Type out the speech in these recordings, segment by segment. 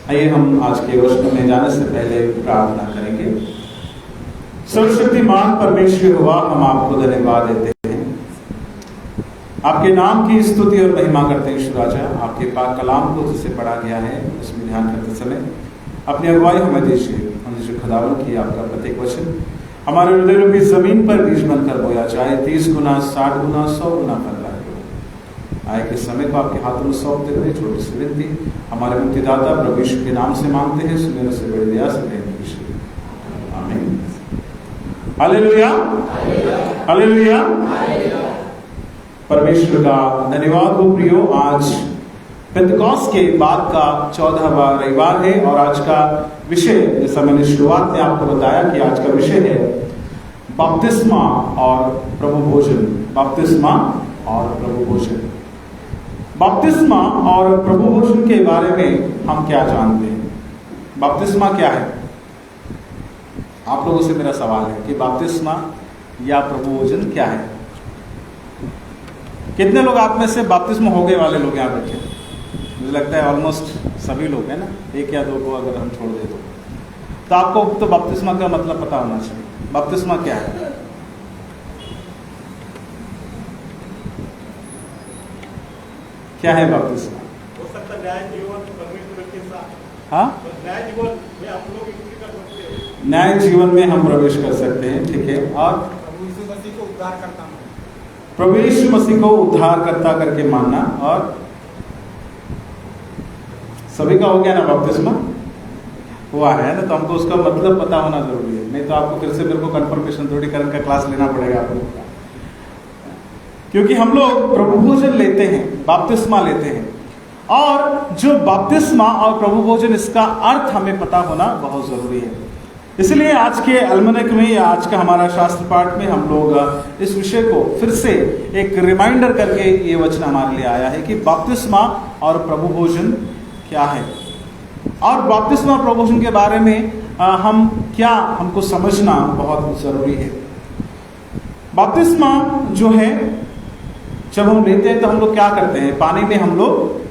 आइए हम आज के वचन में जाने से पहले प्रार्थना करेंगे। सर्वशक्तिमान परमेश्वर हुआ, हम आपको धन्यवाद देते हैं, आपके नाम की स्तुति और महिमा करते हैं। ईश्वर राजा, आपके पाक कलाम को जिसे पढ़ा गया है उसमें ध्यान करते समय अपनी अगुवाई हमें दीजिए। हम जो खुदावन की आपका प्रत्येक वचन हमारे हृदयों की जमीन पर बीज बनकर बोया, चाहे 30 गुना 60 गुना 100 गुना फल लाए। आए के समय को आपके हाथों में सौंपते हुए छोटी सी विनती हमारे मुक्तिदाता प्रभु यीशु के नाम से मांगते हैं, सुनने से बड़ी दया से आमीन। Hallelujah, hallelujah. परमेश्वर का धन्यवाद हो प्रियो। आज पेंतकोस्त के बाद का 14वां रविवार है और आज का विषय, जैसा मैंने शुरुआत में आपको बताया कि आज का विषय है बपतिस्मा और प्रभु भोजन। बपतिस्मा और प्रभु भोजन। बपतिस्मा और प्रभु भोजन के बारे में हम क्या जानते हैं? बपतिस्मा क्या है? आप लोगों से मेरा सवाल है कि बपतिस्मा या प्रभु भोजन क्या है? कितने लोग आप में से बपतिस्मा हो गए वाले लोग यहाँ बैठे? मुझे लगता है ऑलमोस्ट सभी लोग हैं ना, एक या दो को अगर हम छोड़ दे तो आपको तो बपतिस्मा का मतलब पता होना चाहिए। बपतिस्मा क्या है? क्या है बपतिस्मा? हो सकता है न्याय जीवन परमेश्वर के साथ। हाँ, न्याय जीवन में आप लोग एंट्री कर सकते हैं। न्याय जीवन में हम प्रवेश कर सकते हैं, ठीक है। और प्रभु यीशु मसीह को उद्धार करता हूँ, प्रभु यीशु मसीह को उद्धारकर्ता करके मानना। और सभी का हो गया ना बपतिस्मा? हुआ है ना, तो हमको उसका मतलब पता होना जरूरी है, नहीं तो आपको फिर से मेरे को कंफर्मेशन दृढ़ीकरण का क्लास लेना पड़ेगा आप लोगों का, क्योंकि हम लोग प्रभु भोजन लेते हैं, बपतिस्मा लेते हैं। और जो बपतिस्मा और प्रभु भोजन, इसका अर्थ हमें पता होना बहुत जरूरी है। इसलिए आज के अलमनक में या आज का हमारा शास्त्र पाठ में हम लोग इस विषय को फिर से एक रिमाइंडर करके ये वचन हमारे लिए आया है कि बपतिस्मा और प्रभु भोजन क्या है, और बपतिस्मा और प्रभु भोजन के बारे में हम क्या, हमको समझना बहुत जरूरी है। बपतिस्मा जो है, जब हम लेते हैं तो हम लोग क्या करते हैं? पानी में हम लोग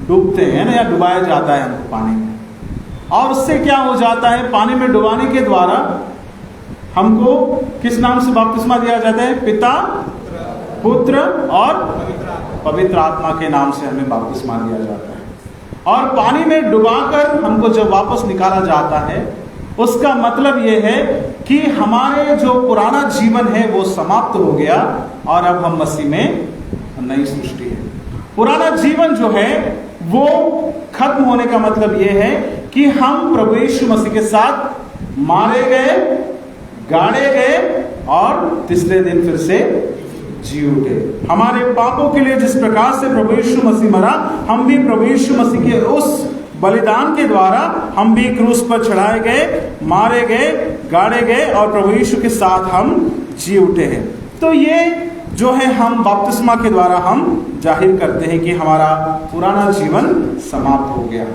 डूबते हैं ना, या डुबाया जाता है हमको पानी में। और उससे क्या हो जाता है? पानी में डुबाने के द्वारा हमको किस नाम से बपतिस्मा दिया जाता है? पिता, पुत्र और पवित्र आत्मा के नाम से हमें बपतिस्मा दिया जाता है। और पानी में डुबाकर हमको जब वापस निकाला जाता है, उसका मतलब यह है कि हमारे जो पुराना जीवन है वो समाप्त हो गया और अब हम मसीह में नई सृष्टि है। पुराना जीवन जो है वो खत्म होने का मतलब यह है कि हम प्रभु यीशु मसीह के साथ मारे गए, गाड़े गए और तीसरे दिन फिर से जी उठे। हमारे पापों के लिए जिस प्रकार से प्रभु यीशु मसीह मरा, हम भी प्रभु यीशु मसीह के उस बलिदान के द्वारा हम भी क्रूस पर चढ़ाए गए, मारे गए, गाड़े गए और प्रभु यीशु के साथ हम जी उठे हैं। तो ये जो है हम बपतिस्मा के द्वारा हम जाहिर करते हैं कि हमारा पुराना जीवन समाप्त हो गया।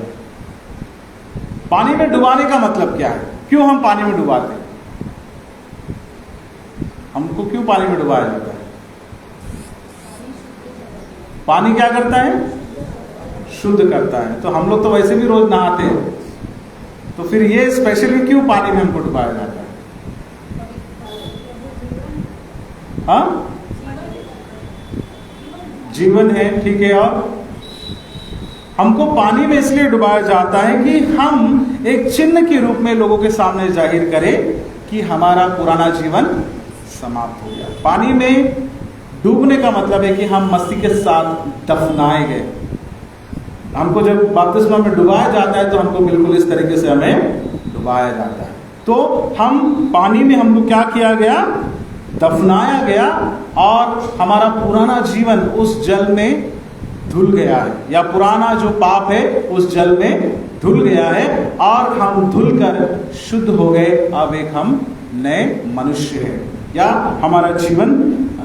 पानी में डुबाने का मतलब क्या है? क्यों हम पानी में डुबाते हैं? हमको क्यों पानी में डुबाया जाता है? पानी क्या करता है? शुद्ध करता है। तो हम लोग तो वैसे भी रोज नहाते हैं, तो फिर ये स्पेशली क्यों पानी में हमको डुबाया जाता है? हाँ, जीवन है, ठीक है। और हमको पानी में इसलिए डुबाया जाता है कि हम एक चिन्ह के रूप में लोगों के सामने जाहिर करें कि हमारा पुराना जीवन समाप्त हो गया। पानी में डूबने का मतलब है कि हम मसीह के साथ दफनाए गए। हमको जब बपतिस्मा में डुबाया जाता है तो हमको बिल्कुल इस तरीके से हमें डुबाया जाता है। तो हम पानी में हमको क्या किया गया? दफनाया गया और हमारा पुराना जीवन उस जल में धुल गया है, या पुराना जो पाप है उस जल में धुल गया है और हम धुलकर शुद्ध हो गए। अब एक हम नए मनुष्य हैं, या हमारा जीवन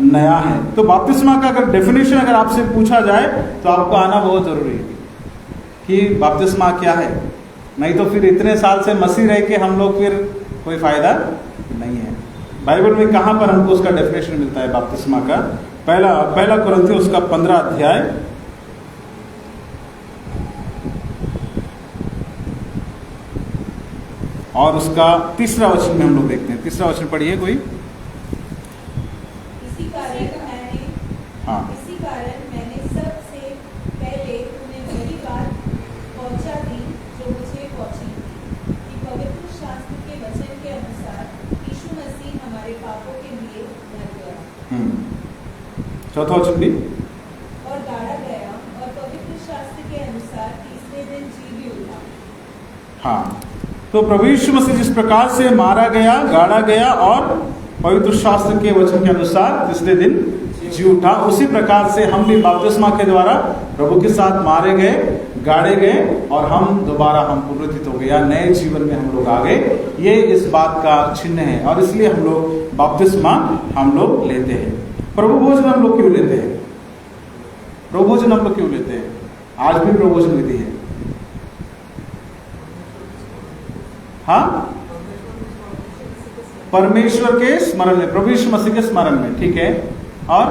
नया है। तो बपतिस्मा का अगर डेफिनेशन अगर आपसे पूछा जाए तो आपको आना बहुत जरूरी है कि बपतिस्मा क्या है। नहीं तो फिर इतने साल से मसीह रह के हम लोग फिर कोई फायदा नहीं है। बाइबल में कहां पर हमको उसका डेफिनेशन मिलता है बपतिस्मा का? पहला कुरिन्थियों उसका 15 अध्याय और उसका 3रा वचन में हम लोग देखते हैं। 3रा वचन पढ़िए कोई। इसी कारण मैंने सबसे पहले तुम्हें वही बात पहुंचा दी जो मुझे पहुंची थी कि पवित्र शास्त्र के वचन के अनुसार यीशु मसीह हमारे पापों के लिए मर गया। 4था वचन भी। और गाड़ा गया और पवित्र शास्त्र के अनुसार तीसरे दिन जी भी उठा। हाँ, तो प्रभु यीशु मसीह जिस प्रकार से मारा गया, गाड़ा गया और पवित्र शास्त्र के वचन के अनुसार तीसरे दिन जी उठा, उसी प्रकार से हम भी बपतिस्मा के द्वारा प्रभु के साथ मारे गए, गाड़े गए और हम दोबारा हम पुनरुत्थित हो गए, या नए जीवन में हम लोग आ गए। ये इस बात का चिन्ह है और इसलिए हम लोग बपतिस्मा हम लोग लेते हैं। प्रभु भोजन हम लोग क्यों लेते हैं? प्रभु भोजन हम लोग क्यों लेते हैं? आज भी प्रभु भोजन विधि है। हाँ, परमेश्वर के स्मरण में, प्रभु यीशु मसीह के स्मरण में, ठीक है। और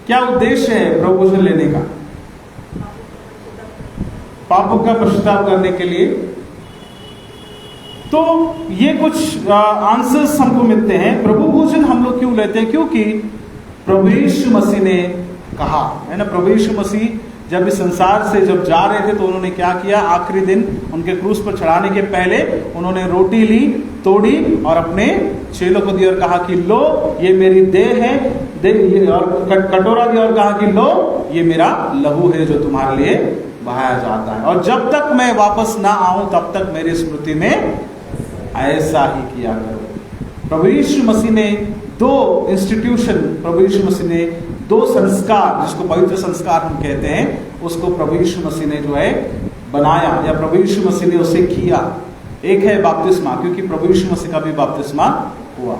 क्या उद्देश्य है प्रभु भोजन लेने का? पापों का पश्चाताप करने के लिए। तो ये कुछ आंसर्स हमको मिलते हैं। प्रभु भोजन हम लोग क्यों लेते हैं? क्योंकि प्रभु यीशु मसीह ने कहा है ना। प्रभु यीशु मसीह जब इस संसार से जब जा रहे थे तो उन्होंने क्या किया? आखिरी दिन उनके क्रूस पर चढ़ाने के पहले उन्होंने रोटी ली, तोड़ी और अपने चेलों को दी और कहा कि लो ये मेरी देह है, और कटोरा दिया और कहा कि लो ये मेरा लहू है जो तुम्हारे लिए बहाया जाता है, और जब तक मैं वापस ना आऊं तब तक मेरी स्मृति में ऐसा ही किया करो। प्रभु यीशु मसीह ने दो इंस्टीट्यूशन, प्रभु यीशु मसीह ने दो संस्कार, जिसको पवित्र संस्कार हम कहते हैं, उसको प्रभु यीशु मसीह ने जो है बनाया, या प्रभु यीशु मसीह ने उसे किया। एक है बपतिस्मा, क्योंकि प्रभु यीशु मसीह का भी बपतिस्मा हुआ।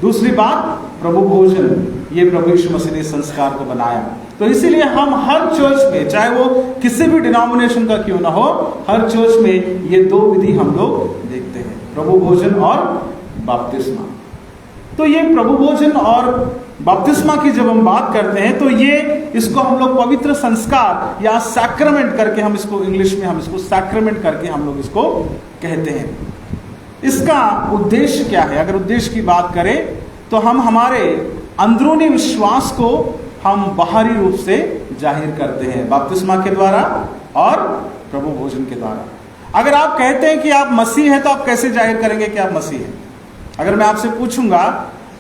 दूसरी बात प्रभु भोजन, ये प्रभु यीशु मसीह ने संस्कार को बनाया। तो इसीलिए हम हर चर्च में, चाहे वो किसी भी डिनोमिनेशन का क्यों ना हो, हर चर्च में ये दो विधि हम लोग देखते हैं, प्रभु भोजन और बपतिस्मा। तो ये प्रभु भोजन और बपतिस्मा की जब हम बात करते हैं तो ये इसको हम लोग पवित्र संस्कार या सैक्रमेंट करके, हम इसको इंग्लिश में हम इसको सैक्रमेंट करके हम लोग इसको कहते हैं। इसका उद्देश्य क्या है? अगर उद्देश्य की बात करें तो हम हमारे अंदरूनी विश्वास को हम बाहरी रूप से जाहिर करते हैं बपतिस्मा के द्वारा और प्रभु भोजन के द्वारा। अगर आप कहते हैं कि आप मसीह हैं तो आप कैसे जाहिर करेंगे कि आप मसीह हैं? अगर मैं आपसे पूछूंगा,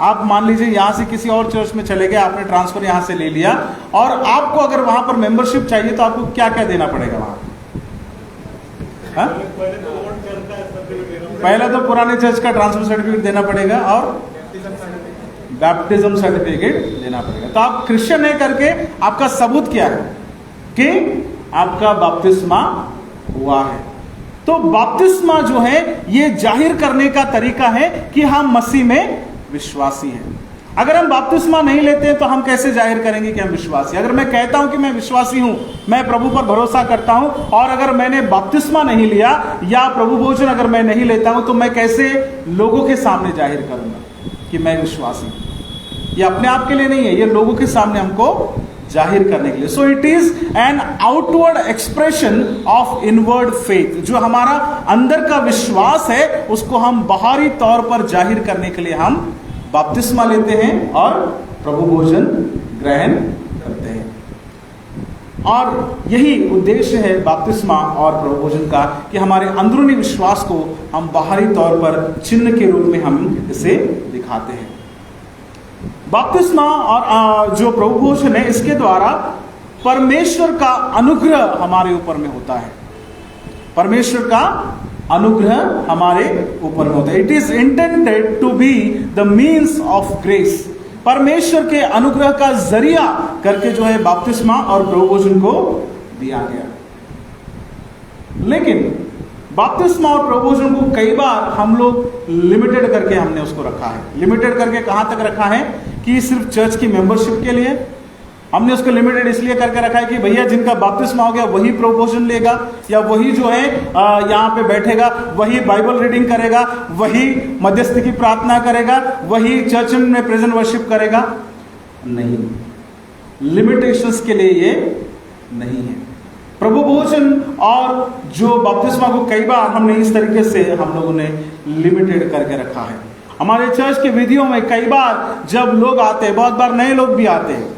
आप मान लीजिए यहां से किसी और चर्च में चले गए, आपने ट्रांसफर यहां से ले लिया और आपको अगर वहां पर मेंबरशिप चाहिए तो आपको क्या क्या देना पड़ेगा वहां? पहला तो पुराने चर्च का ट्रांसफर सर्टिफिकेट देना पड़ेगा और बैप्टिज्म सर्टिफिकेट देना पड़ेगा। तो आप क्रिश्चियन है करके आपका सबूत क्या है कि आपका बपतिस्मा हुआ है। तो बपतिस्मा जो है ये जाहिर करने का तरीका है कि हम मसीह में विश्वासी हैं। अगर हम बपतिस्मा नहीं लेते हैं तो हम कैसे जाहिर करेंगे कि हम विश्वासी? अगर मैं कहता हूं कि मैं विश्वासी हूं, मैं प्रभु पर भरोसा करता हूं, और अगर मैंने बपतिस्मा नहीं लिया या प्रभु भोजन अगर मैं नहीं लेता हूं, तो मैं कैसे लोगों के सामने जाहिर करूंगा कि मैं विश्वासी हूं? ये अपने आप के लिए नहीं है, ये लोगों के सामने हमको जाहिर करने के लिए। So it is an outward expression of inward faith. जो हमारा अंदर का विश्वास है उसको हम बाहरी तौर पर जाहिर करने के लिए हम बपतिस्मा लेते हैं और प्रभु भोजन ग्रहण करते हैं। और यही उद्देश्य है बपतिस्मा और प्रभु भोजन का कि हमारे अंदरूनी विश्वास को हम बाहरी तौर पर चिन्ह के रूप में हम इसे दिखाते हैं। बपतिस्मा और जो प्रभु भोजन है, इसके द्वारा परमेश्वर का अनुग्रह हमारे ऊपर में होता है। परमेश्वर का अनुग्रह हमारे ऊपर में होता है। It is intended to be the means of grace. परमेश्वर के अनुग्रह का जरिया करके जो है बपतिस्मा और प्रभु भोजन को दिया गया। लेकिन बपतिस्मा और प्रभु भोजन को कई बार हम लोग लिमिटेड करके हमने उसको रखा है। लिमिटेड करके कहां तक रखा है कि सिर्फ चर्च की मेंबरशिप के लिए, हमने उसको लिमिटेड इसलिए करके रखा है कि भैया जिनका बपतिस्मा हो गया वही प्रभु भोजन लेगा, या वही जो है यहाँ पे बैठेगा, वही बाइबल रीडिंग करेगा, वही मध्यस्थी की प्रार्थना करेगा, वही चर्च में प्रेजेंट वर्शिप करेगा। नहीं, लिमिटेशंस के लिए ये नहीं है। प्रभु भोजन और जो बपतिस्मा को कई बार हमने इस तरीके से हम लोगों ने लिमिटेड करके रखा है। हमारे चर्च के विधियों में कई बार जब लोग आते हैं, बहुत बार नए लोग भी आते हैं,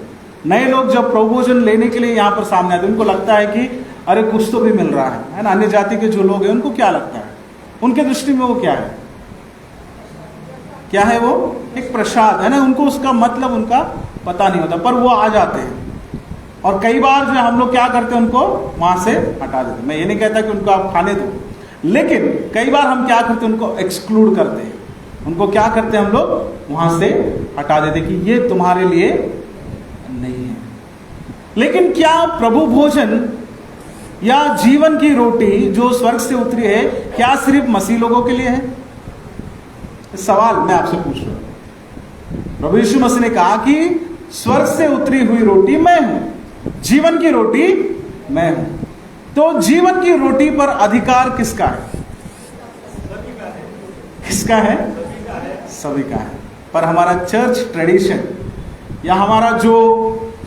नए लोग जब प्रभु भोजन लेने के लिए यहाँ पर सामने आते हैं, उनको लगता है कि अरे कुछ तो भी मिल रहा है ना। अन्य जाति के जो लोग हैं उनको क्या लगता है, उनके दृष्टि में वो क्या है, क्या है वो एक प्रसाद है ना, उनको उसका मतलब उनका पता नहीं होता, पर वो आ जाते हैं। और कई बार जो हम लोग क्या करते हैं, उनको वहां से हटा देते हैं। मैं ये नहीं कहता कि उनको आप खाने दो, लेकिन कई बार हम क्या करते हैं, उनको एक्सक्लूड करते हैं, उनको क्या करते हैं हम लोग वहां से हटा देते कि ये तुम्हारे लिए नहीं है। लेकिन क्या प्रभु भोजन या जीवन की रोटी जो स्वर्ग से उतरी है, क्या सिर्फ मसीह लोगों के लिए है? सवाल मैं आपसे पूछ रहा हूं। प्रभु यीशु मसीह ने कहा कि स्वर्ग से उतरी हुई रोटी मैं हूं, जीवन की रोटी मैं हूं। तो जीवन की रोटी पर अधिकार किसका है? किसका है? सभी का है। पर हमारा चर्च ट्रेडिशन या हमारा जो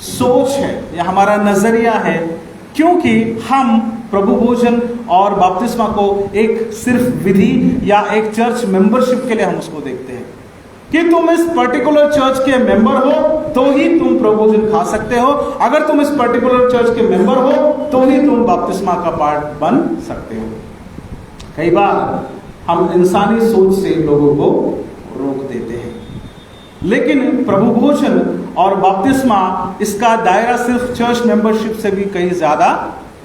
सोच है या हमारा नजरिया है, क्योंकि हम प्रभु भोजन और बपतिस्मा को एक सिर्फ विधि या एक चर्च मेंबरशिप के लिए हम उसको देखते हैं कि तुम इस पर्टिकुलर चर्च के मेंबर हो तो ही तुम प्रभु भोजन खा सकते हो, अगर तुम इस पर्टिकुलर चर्च के मेंबर हो तो ही तुम बपतिस्मा का पार्ट बन सकते हो। कई बार हम इंसानी सोच से लोगों को रोक देते हैं, लेकिन प्रभु भोजन और बपतिस्मा इसका दायरा सिर्फ चर्च मेंबरशिप से भी कहीं ज्यादा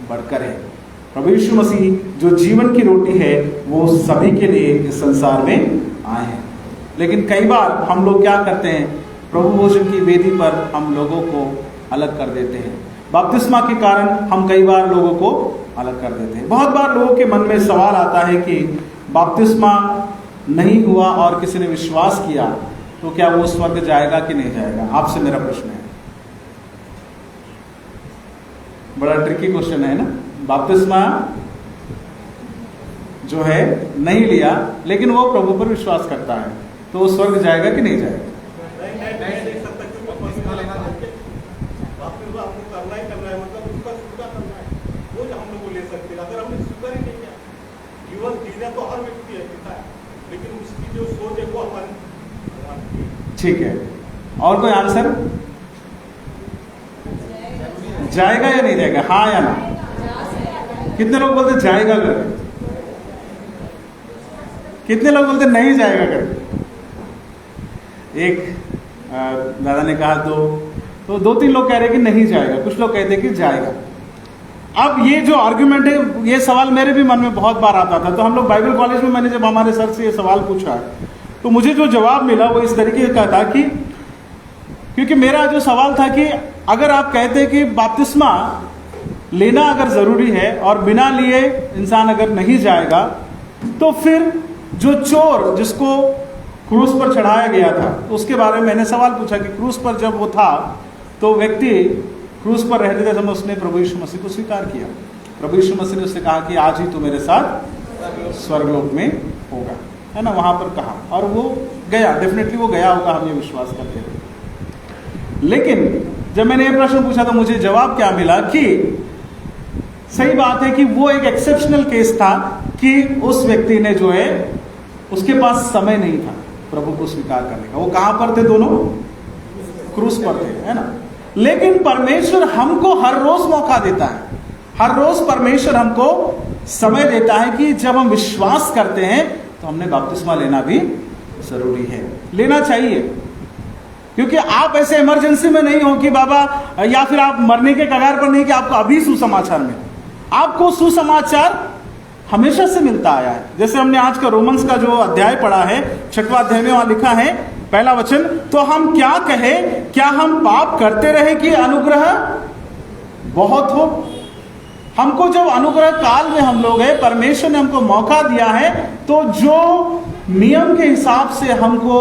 बढ़कर है। प्रभु यीशु मसीह जो जीवन की रोटी है वो सभी के लिए इस संसार में आए हैं। लेकिन कई बार हम लोग क्या करते हैं, प्रभु भोजन की वेदी पर हम लोगों को अलग कर देते हैं। बपतिस्मा के कारण हम कई बार लोगों को अलग कर देते हैं। बहुत बार लोगों के मन में सवाल आता है कि बपतिस्मा नहीं हुआ और किसी ने विश्वास किया तो क्या वो स्वर्ग जाएगा कि नहीं जाएगा? आपसे मेरा प्रश्न है, बड़ा ट्रिकी क्वेश्चन है ना। बपतिस्मा जो है नहीं लिया लेकिन वो प्रभु पर विश्वास करता है तो वो स्वर्ग जाएगा कि नहीं जाएगा? नहीं देख सकता क्योंकि बपतिस्मा लेना चाहिए। बपतिस्मा आपको करना ही करना है, मतलब उसका स्वीकार करना है, वो जो हम लोग को ले सकते हैं। अगर हमने स्वीकार ही नहीं किया, जीवन जीना तो हर व्यक्ति है, लेकिन उसकी जो सोच है वो हमारी। ठीक है, और कोई आंसर? जाएगा या नहीं जाएगा, हाँ या ना? कितने लोग बोलते जाएगा करके, कितने लोग बोलते नहीं जाएगा करके? एक दादा ने कहा तो 2-3 लोग कह रहे कि नहीं जाएगा, कुछ लोग कहते कि जाएगा। अब ये जो आर्ग्यूमेंट है, ये सवाल मेरे भी मन में बहुत बार आता था। तो हम लोग बाइबल कॉलेज में, मैंने जब हमारे सर से ये सवाल पूछा तो मुझे जो जवाब मिला वो इस तरीके का था कि क्योंकि मेरा जो सवाल था कि अगर आप कहते हैं कि बपतिस्मा लेना अगर जरूरी है और बिना लिए इंसान अगर नहीं जाएगा, तो फिर जो चोर जिसको क्रूस पर चढ़ाया गया था तो उसके बारे में मैंने सवाल पूछा कि क्रूस पर जब वो था तो व्यक्ति क्रूस पर रहते थे समय उसने प्रभु यीशु मसीह को स्वीकार किया। प्रभु यीशु मसीह ने उससे कहा कि आज ही तू मेरे साथ स्वर्गलोक में होगा, है ना, वहां पर कहा, और वो गया, डेफिनेटली वो गया होगा, हम ये विश्वास करते हैं। लेकिन जब मैंने ये प्रश्न पूछा तो मुझे जवाब क्या मिला कि सही बात है कि वो एक एक्सेप्शनल केस था कि उस व्यक्ति ने जो है उसके पास समय नहीं था प्रभु को स्वीकार करने का। वो कहां पर थे? दोनों क्रूस पर थे, है ना। लेकिन परमेश्वर हमको हर रोज मौका देता है, हर रोज परमेश्वर हमको समय देता है कि जब हम विश्वास करते हैं तो हमने बपतिस्मा लेना भी जरूरी है, लेना चाहिए। क्योंकि आप ऐसे इमरजेंसी में नहीं हो कि बाबा, या फिर आप मरने के कगार पर नहीं कि आपको अभी सुसमाचार मिले। आपको सुसमाचार हमेशा से मिलता आया है। जैसे हमने आज का रोमन्स का जो अध्याय पढ़ा है, 6वां अध्याय में वहां लिखा है, पहला वचन, तो हम क्या कहें, क्या हम पाप करते रहे कि अनुग्रह बहुत हो? हमको जब अनुग्रह काल में हम लोग हैं, परमेश्वर ने हमको मौका दिया है, तो जो नियम के हिसाब से हमको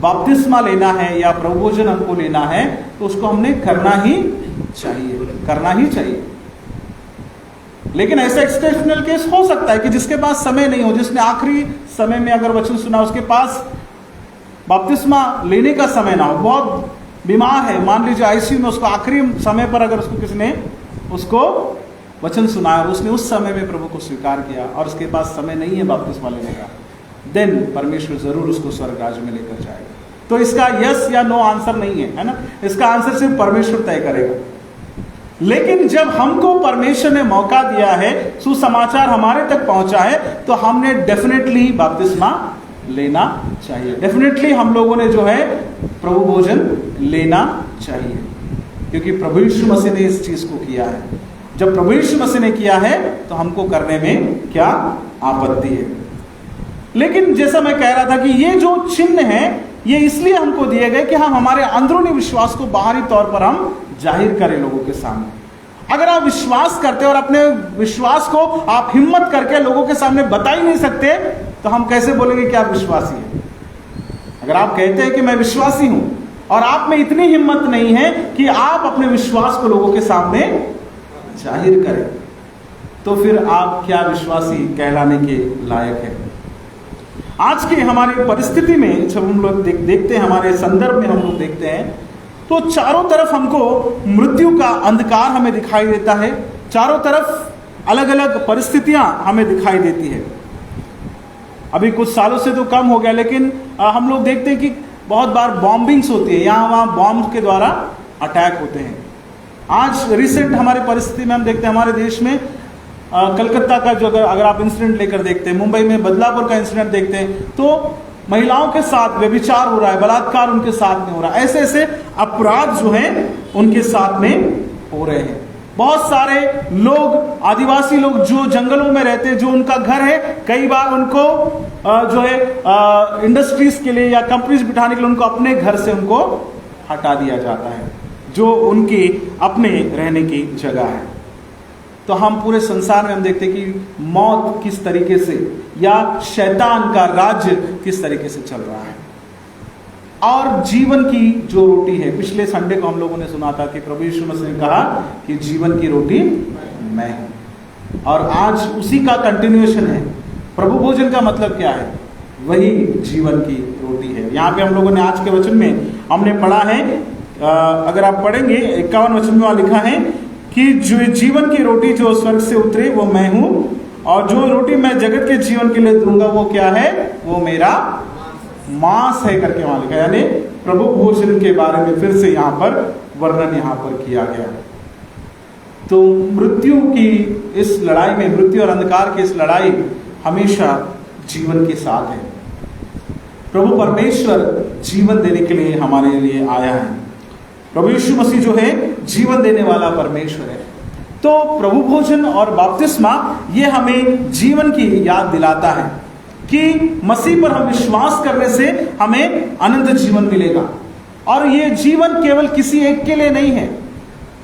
बपतिस्मा लेना है या प्रभु भोजन हमको लेना है तो उसको हमने करना ही चाहिए। लेकिन ऐसा एक्सेप्शनल केस हो सकता है कि जिसके पास समय नहीं हो, जिसने आखिरी समय में अगर वचन सुना, उसके पास बपतिस्मा लेने का समय ना हो, बहुत बीमार है, मान लीजिए आईसीयू में, उसको आखिरी समय पर अगर उसको किसी ने उसको वचन सुनाया और उसने उस समय में प्रभु को स्वीकार किया और उसके पास समय नहीं है बपतिस्मा लेने का, देन परमेश्वर जरूर उसको स्वर्ग राज्य में लेकर जाएगा। तो इसका यस या नो आंसर नहीं है ना, इसका आंसर सिर्फ परमेश्वर तय करेगा। लेकिन जब हमको परमेश्वर ने मौका दिया है, सुसमाचार हमारे तक पहुंचा है, तो हमने डेफिनेटली बपतिस्मा लेना चाहिए। डेफिनेटली हम लोगों ने जो है प्रभु भोजन लेना चाहिए, क्योंकि प्रभु यीशु मसीह ने इस चीज को किया है। जब प्रभु यीशु मसीह ने किया है तो हमको करने में क्या आपत्ति है। लेकिन जैसा मैं कह रहा था कि ये जो चिन्ह है ये इसलिए हमको दिए गए कि हम हमारे अंदरूनी विश्वास को बाहरी तौर पर हम जाहिर करें लोगों के सामने। अगर आप विश्वास करते और अपने विश्वास को आप हिम्मत करके लोगों के सामने बता ही नहीं सकते तो हम कैसे बोलेंगे कि आप विश्वासी हैं। अगर आप कहते हैं कि मैं विश्वासी हूं और आप में इतनी हिम्मत नहीं है कि आप अपने विश्वास को लोगों के सामने जाहिर करें, तो फिर आप क्या विश्वासी कहलाने के लायक है। आज के हमारी परिस्थिति में जब हम लोग देखते हैं, हमारे संदर्भ में हम लोग देखते हैं, तो चारों तरफ हमको मृत्यु का अंधकार हमें दिखाई देता है। चारों तरफ अलग अलग परिस्थितियां हमें दिखाई देती है। अभी कुछ सालों से तो कम हो गया, लेकिन हम लोग देखते हैं कि बहुत बार बॉम्बिंग्स होती है, यहाँ वहाँ बॉम्ब के द्वारा अटैक होते हैं। आज रिसेंट हमारी परिस्थिति में हम देखते हैं हमारे देश में कलकत्ता का जो अगर आप इंसिडेंट लेकर देखते हैं, मुंबई में बदलापुर का इंसिडेंट देखते हैं, तो महिलाओं के साथ व्यभिचार हो रहा है, बलात्कार उनके साथ में हो रहा है, ऐसे ऐसे अपराध जो हैं उनके साथ में हो रहे हैं। बहुत सारे लोग, आदिवासी लोग जो जंगलों में रहते हैं, जो उनका घर है, कई बार उनको जो है इंडस्ट्रीज के लिए या कंपनीज बिठाने के लिए उनको अपने घर से उनको हटा दिया जाता है, जो उनकी अपने रहने की जगह है। तो हम पूरे संसार में हम देखते हैं कि मौत किस तरीके से या शैतान का राज्य किस तरीके से चल रहा है। और जीवन की जो रोटी है, पिछले संडे को हम लोगों ने सुना था कि प्रभु यीशु मसीह ने कहा कि जीवन की रोटी मैं हूं, और आज उसी का कंटिन्यूएशन है। प्रभु भोजन का मतलब क्या है? वही जीवन की रोटी है। यहाँ पे हम लोगों ने आज के वचन में हमने पढ़ा है, अगर आप पढ़ेंगे 51 वचन में वहां लिखा है कि जो जीवन की रोटी जो स्वर्ग से उतरे वो मैं हूं, और जो रोटी मैं जगत के जीवन के लिए दूंगा वो क्या है? वो मेरा मांस है करके वहां लिखा है। यानी प्रभु भोजन के बारे में फिर से यहाँ पर वर्णन यहाँ पर किया गया। तो मृत्यु की इस लड़ाई में, मृत्यु और अंधकार की इस लड़ाई हमेशा जीवन के साथ है। प्रभु परमेश्वर जीवन देने के लिए हमारे लिए आया है। प्रभु यीशु मसीह जो है जीवन देने वाला परमेश्वर है। तो प्रभु भोजन और बपतिस्मा ये हमें जीवन की याद दिलाता है कि मसीह पर हम विश्वास करने से हमें अनंत जीवन मिलेगा। और ये जीवन केवल किसी एक के लिए नहीं है,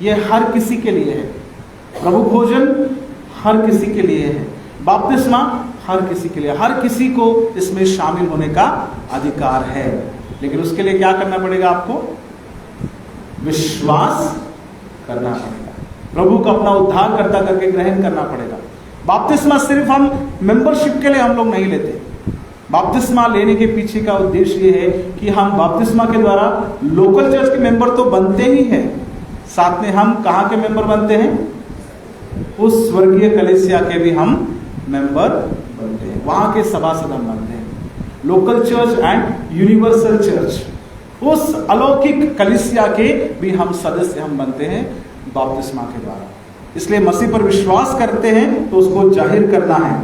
ये हर किसी के लिए है। प्रभु भोजन हर किसी के लिए है, बपतिस्मा हर किसी के लिए, हर किसी को इसमें शामिल होने का अधिकार है। लेकिन उसके लिए क्या करना पड़ेगा? आपको विश्वास करना पड़ेगा, प्रभु को अपना उद्धारकर्ता करके ग्रहण करना पड़ेगा। बपतिस्मा सिर्फ हम मेंबरशिप के लिए हम लोग नहीं लेते। बपतिस्मा लेने के पीछे का उद्देश्य ये है कि हम बपतिस्मा के द्वारा लोकल चर्च के मेंबर तो बनते ही हैं, साथ में हम कहाँ के मेंबर बनते हैं? उस स्वर्गीय कलीसिया के भी हम मेंबर बनते हैं, वहां के सभासद हम बनते हैं। Local church and universal church, उस अलौकिक कलीसिया के भी हम सदस्य हम बनते हैं बपतिस्मा के द्वारा। इसलिए मसीह पर विश्वास करते हैं तो उसको जाहिर करना है।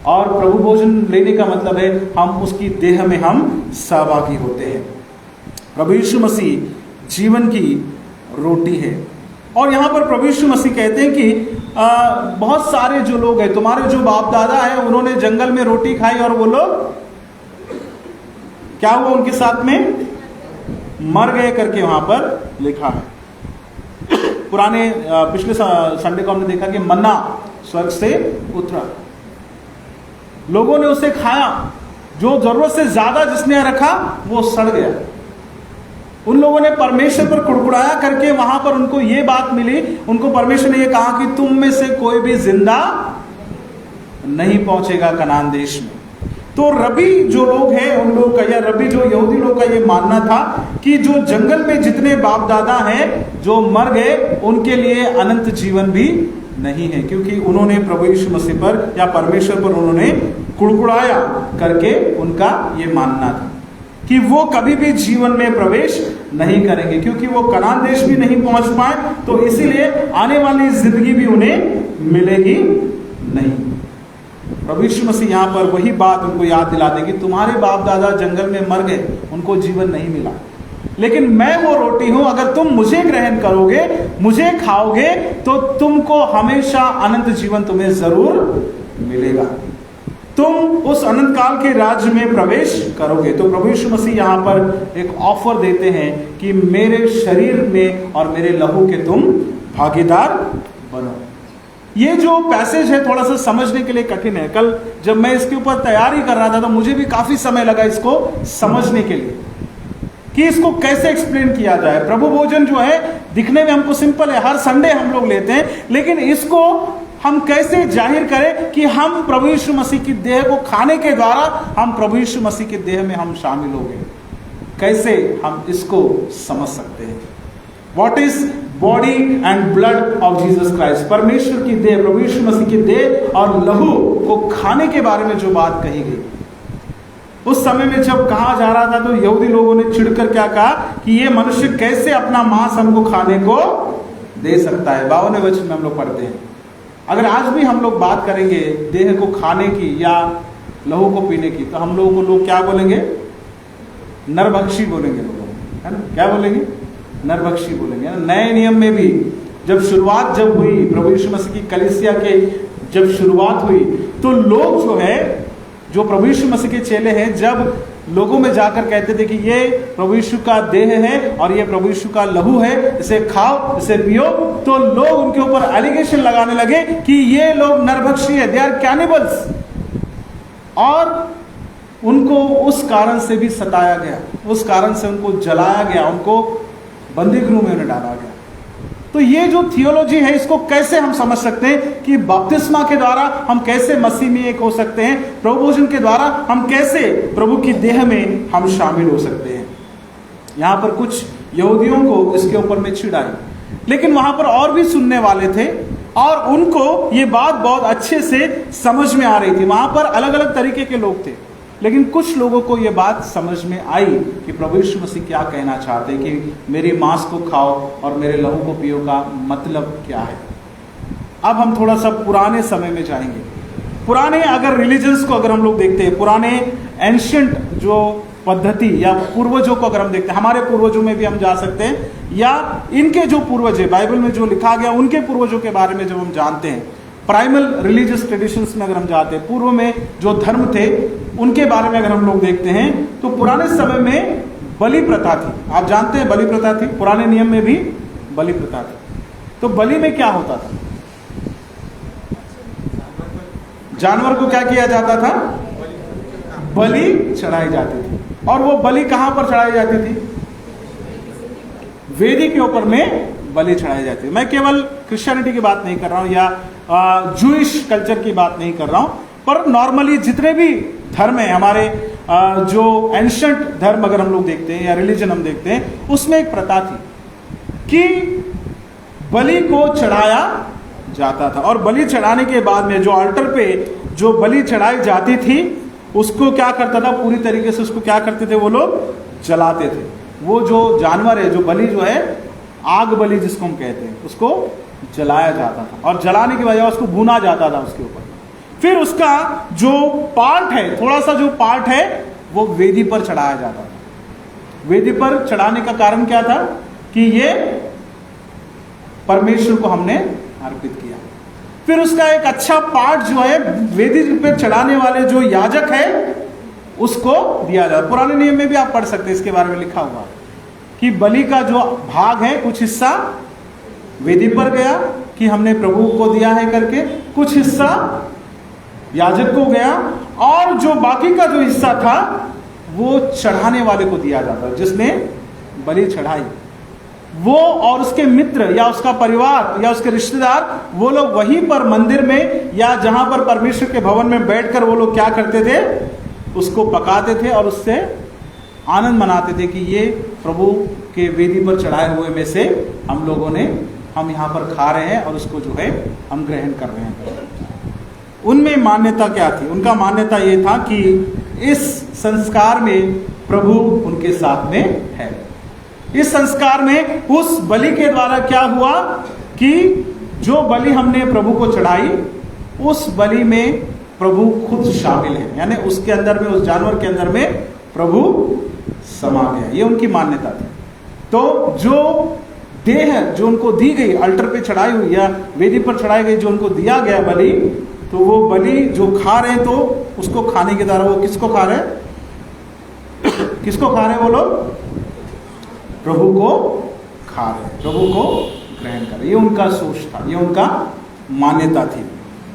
और प्रभु भोजन लेने का मतलब है हम उसकी देह में हम सहभागी होते हैं। प्रभु यीशु मसीह जीवन की रोटी है। और यहाँ पर प्रभु यीशु मसीह कहते हैं कि बहुत सारे जो लोग हैं, तुम्हारे जो बाप दादा है उन्होंने जंगल में रोटी खाई और वो लोग क्या हुआ? उनके साथ में मर गए करके वहां पर लिखा है। पुराने पिछले संडे को हमने देखा कि मन्ना स्वर्ग से उतरा, लोगों ने उसे खाया जो जरूरत से ज्यादा जिसने रखा वो सड़ गया। उन लोगों ने परमेश्वर पर कुड़कुड़ाया करके वहां पर उनको ये बात मिली, उनको परमेश्वर ने ये कहा कि तुम में से कोई भी जिंदा नहीं पहुंचेगा कनान देश में। तो रबी जो लोग हैं उन लोग का, या रबी जो यहूदी लोग का ये मानना था कि जो जंगल में जितने बाप दादा हैं जो मर गए उनके लिए अनंत जीवन भी नहीं है, क्योंकि उन्होंने प्रभु यीशु मसीह पर या परमेश्वर पर उन्होंने कुड़कुड़ाया करके उनका ये मानना था कि वो कभी भी जीवन में प्रवेश नहीं करेंगे, क्योंकि वो कनान देश भी नहीं पहुंच पाए, तो इसीलिए आने वाली जिंदगी भी उन्हें मिलेगी नहीं। प्रभु यीशु मसीह यहाँ पर वही बात उनको याद दिलाते कि तुम्हारे बाप दादा जंगल में मर गए, उनको जीवन नहीं मिला, लेकिन मैं वो रोटी हूं, अगर तुम मुझे ग्रहण करोगे, मुझे खाओगे, तो तुमको हमेशा अनंत जीवन तुम्हें जरूर मिलेगा, तुम उस अनंत काल के राज्य में प्रवेश करोगे। तो प्रभु यीशु मसीह यहाँ पर एक ऑफर देते हैं कि मेरे शरीर में और मेरे लहू के तुम भागीदार बनो। ये जो पैसेज है थोड़ा सा समझने के लिए कठिन है। कल जब मैं इसके ऊपर तैयारी कर रहा था तो मुझे भी काफी समय लगा इसको समझने के लिए कि इसको कैसे एक्सप्लेन किया जाए। प्रभु भोजन जो है दिखने में हमको सिंपल है, हर संडे हम लोग लेते हैं, लेकिन इसको हम कैसे जाहिर करें कि हम प्रभु यीशु मसीह की देह को खाने के द्वारा हम प्रभु यीशु मसीह की देह में हम शामिल हो गए, कैसे हम इसको समझ सकते हैं। What is body and blood of Jesus Christ, परमेश्वर की देह, प्रभु यीशु मसीह की देह और लहू को खाने के बारे में जो बात कही गई, उस समय में जब कहा जा रहा था तो यहूदी लोगों ने चिढ़कर क्या कहा कि ये मनुष्य कैसे अपना मांस हमको खाने को दे सकता है। 52वें वचन में हम लोग पढ़ते हैं। अगर आज भी हम लोग बात करेंगे देह को खाने की या लहू को पीने की, तो हम लोगों को लोग क्या बोलेंगे? नरभक्षी बोलेंगे लोगों, है ना? क्या बोलेंगे? नरभक्षी बोलेंगे। नए नियम में भी जब शुरुआत जब हुई, प्रभु यीशु मसीह की कलीसिया के जब शुरुआत हुई, तो लोग जो है, जो प्रभु यीशु मसीह के चेले हैं, जब लोगों में जाकर कहते थे कि ये प्रभु यीशु का देह है और ये प्रभु यीशु का लहू है, इसे खाओ, इसे पियो, तो लोग उनके ऊपर एलिगेशन लगाने लगे कि ये लोग नरभक्षी है, दे आर कैनिबल्स, और उनको उस कारण से भी सताया गया, उस कारण से उनको जलाया गया, उनको बंदी गृह में उन्हें डाला गया। तो ये जो थियोलॉजी है, इसको कैसे हम समझ सकते हैं कि बपतिस्मा के द्वारा हम कैसे मसीह में एक हो सकते हैं, प्रभु भोजन के द्वारा हम कैसे प्रभु की देह में हम शामिल हो सकते हैं। यहाँ पर कुछ यहूदियों को इसके ऊपर में चिढ़ाई, लेकिन वहां पर और भी सुनने वाले थे और उनको ये बात बहुत अच्छे से समझ में आ रही थी। वहां पर अलग अलग तरीके के लोग थे, लेकिन कुछ लोगों को ये बात समझ में आई कि प्रभु यीशु मसीह क्या कहना चाहते हैं कि मेरे मांस को खाओ और मेरे लहू को पियो का मतलब क्या है। अब हम थोड़ा सा पुराने समय में जाएंगे। पुराने अगर रिलीजन्स को अगर हम लोग देखते हैं, पुराने एंशियंट जो पद्धति या पूर्वजों को अगर हम देखते हैं, हमारे पूर्वजों में भी हम जा सकते हैं, या इनके जो पूर्वज है, बाइबल में जो लिखा गया उनके पूर्वजों के बारे में जब हम जानते हैं, प्राइमल रिलीजियस ट्रेडिशंस में अगर हम जाते हैं, पूर्व में जो धर्म थे उनके बारे में अगर हम लोग देखते हैं, तो पुराने समय में बलि प्रथा थी। आप जानते हैं बलि प्रथा थी, पुराने नियम में भी बलि प्रथा थी। तो बलि में क्या होता था? जानवर को क्या किया जाता था? बलि चढ़ाई जाती थी। और वो बलि कहां पर चढ़ाई जाती थी? वेदी के ऊपर में बलि चढ़ाई जाती है। मैं केवल क्रिश्चियनिटी की बात नहीं कर रहा हूं या जूइश कल्चर की बात नहीं कर रहा हूं, पर नॉर्मली जितने भी धर्म है हमारे, जो एंशिएंट धर्म अगर हम लोग देखते हैं या रिलीजन हम देखते हैं, उसमें एक प्रथा थी कि बलि को चढ़ाया जाता था, और बलि चढ़ाने के बाद में जो अल्टर पे जो बलि चढ़ाई जाती थी उसको क्या करता था, पूरी तरीके से उसको क्या करते थे वो लोग? जलाते थे। वो जो जानवर है, जो बलि जो है, आग बलि जिसको हम कहते हैं, उसको जलाया जाता था, और जलाने की बजाय उसको भुना जाता था उसके ऊपर। फिर उसका जो पार्ट है, थोड़ा सा जो पार्ट है, वो वेदी पर चढ़ाया जाता था। वेदी पर चढ़ाने का कारण क्या था? कि ये परमेश्वर को हमने अर्पित किया। फिर उसका एक अच्छा पार्ट जो है वेदी पर चढ़ाने वाले जो याजक है उसको दिया जाता। पुराने नियम में भी आप पढ़ सकते हैं, इसके बारे में लिखा हुआ कि बलि का जो भाग है, कुछ हिस्सा वेदी पर गया कि हमने प्रभु को दिया है करके, कुछ हिस्सा याजक को गया, और जो बाकी का जो हिस्सा था वो चढ़ाने वाले को दिया जाता, जिसने बलि चढ़ाई। वो और उसके मित्र या उसका परिवार या उसके रिश्तेदार, वो लोग वहीं पर मंदिर में या जहां पर परमेश्वर के भवन में बैठकर वो लोग क्या करते थे, उसको पकाते थे और उससे आनंद मनाते थे कि ये प्रभु के वेदी पर चढ़ाए हुए में से हम यहाँ पर खा रहे हैं और उसको जो है हम ग्रहण कर रहे हैं। उनमें मान्यता क्या थी? उनका मान्यता ये था कि इस संस्कार में प्रभु उनके साथ में है। इस संस्कार में उस बलि के द्वारा क्या हुआ कि जो बलि हमने प्रभु को चढ़ाई, उस बलि में प्रभु खुद शामिल है, यानी उसके अंदर में, उस जानवर के अंदर में प्रभु समा गया। ये उनकी मान्यता थी। तो जो देह जो उनको दी गई, अल्टर पे चढ़ाई हुई या वेदी पर चढ़ाई गई, जो उनको दिया गया बलि, तो वो बलि जो खा रहे हैं, तो उसको खाने के द्वारा वो किसको खा रहे हैं? किसको खा रहे हैं वो लोग? प्रभु को खा रहे, प्रभु को ग्रहण कर रहे। ये उनका सोच था, ये उनका मान्यता थी।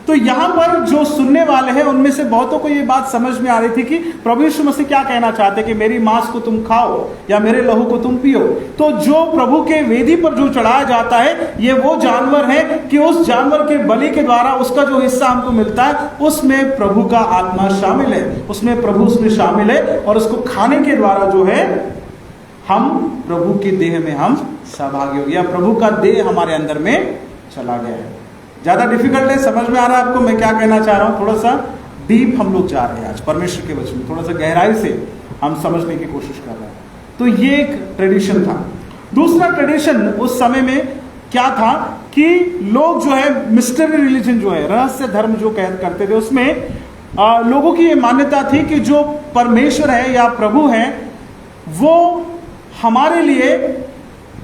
तो यहां पर जो सुनने वाले हैं उनमें से बहुतों को ये बात समझ में आ रही थी कि प्रभु यीशु मसीह क्या कहना चाहते कि मेरी मांस को तुम खाओ या मेरे लहू को तुम पियो। तो जो प्रभु के वेदी पर जो चढ़ाया जाता है, ये वो जानवर है कि उस जानवर के बलि के द्वारा उसका जो हिस्सा हमको मिलता है, उसमें प्रभु का आत्मा शामिल है, उसमें प्रभु उसमें शामिल है, और उसको खाने के द्वारा जो है हम प्रभु की देह में हम सहभागी हो गए, या प्रभु का देह हमारे अंदर में चला गया है। ज्यादा डिफिकल्ट है, समझ में आ रहा है आपको मैं क्या कहना चाह रहा हूं? थोड़ा सा डीप हम लोग जा रहे हैं आज परमेश्वर के वचन में, थोड़ा सा गहराई से हम समझने की कोशिश कर रहे हैं। तो ये एक ट्रेडिशन था। दूसरा ट्रेडिशन उस समय में क्या था कि लोग जो है मिस्टरी रिलीजन जो है, रहस्य धर्म जो करते थे, उसमें लोगों की ये मान्यता थी कि जो परमेश्वर है या प्रभु है, वो हमारे लिए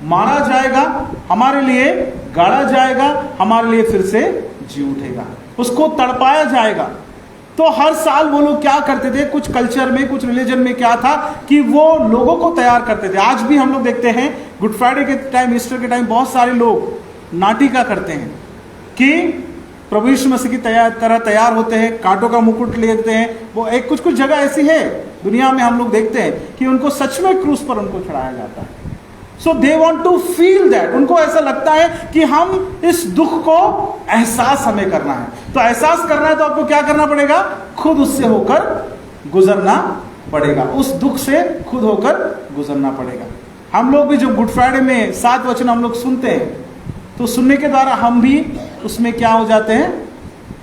मारा जाएगा, हमारे लिए गाड़ा जाएगा, हमारे लिए फिर से जी उठेगा, उसको तड़पाया जाएगा। तो हर साल वो लोग क्या करते थे, कुछ कल्चर में, कुछ रिलीजन में क्या था कि वो लोगों को तैयार करते थे। आज भी हम लोग देखते हैं गुड फ्राइडे के टाइम, ईस्टर के टाइम बहुत सारे लोग नाटिका करते हैं कि प्रभु यीशु मसीह की तरह तैयार होते हैं, कांटों का मुकुट लेते हैं। वो एक कुछ जगह ऐसी है दुनिया में हम लोग देखते हैं कि उनको सच में क्रूस पर उनको चढ़ाया जाता है। So they want to feel that, उनको ऐसा लगता है कि हम इस दुख को एहसास हमें करना है। तो एहसास करना है तो आपको क्या करना पड़ेगा? खुद उससे होकर गुजरना पड़ेगा, उस दुख से खुद होकर गुजरना पड़ेगा। हम लोग भी जो गुड फ्राइडे में 7 वचन हम लोग सुनते हैं, तो सुनने के द्वारा हम भी उसमें क्या हो जाते हैं?